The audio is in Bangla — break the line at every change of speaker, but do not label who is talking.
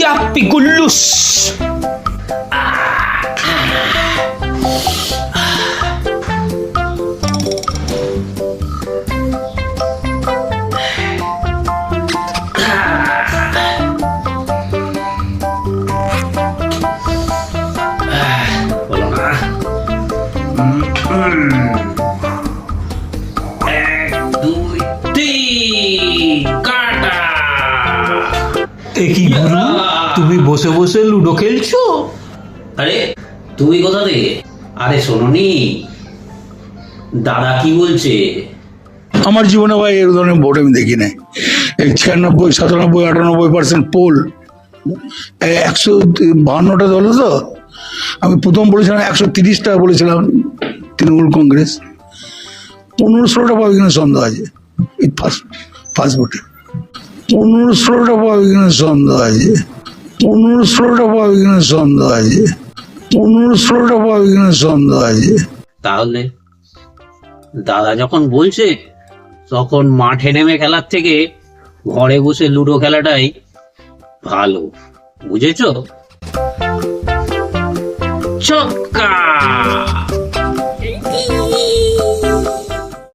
Yapi kulus.
বলো না। এক দুই তিন কাটা।
এ কি গুরু, তুমি বসে বসে লুডো খেলছো?
আরে তুমি কোথা থেকে? আরে শোনোনি দাদা কি বলছে?
আমার জীবনে ভাই এর ধরনের ভোট আমি দেখি নাই। এই 96, 97, 98% পোল, 152টা দল তো। আমি প্রথম বলেছিলাম 130টা বলেছিলাম তৃণমূল কংগ্রেস, 15-16টা পাবে কিনা সন্দেহ আছে। এই ফার্স্ট ভোটে 15-16টা পাবে কিনা সন্দেহ আছে, 15-16টা পাবে কিনা সন্দেহ আছে, 15-16টা পাবে কিনা সন্দেহ আছে।
তাহলে দাদা যখন বলছে তখন মাঠে নেমে খেলার থেকে ঘরে বসে লুডো খেলাটাই ভালো, বুঝেছো? ছক্কা।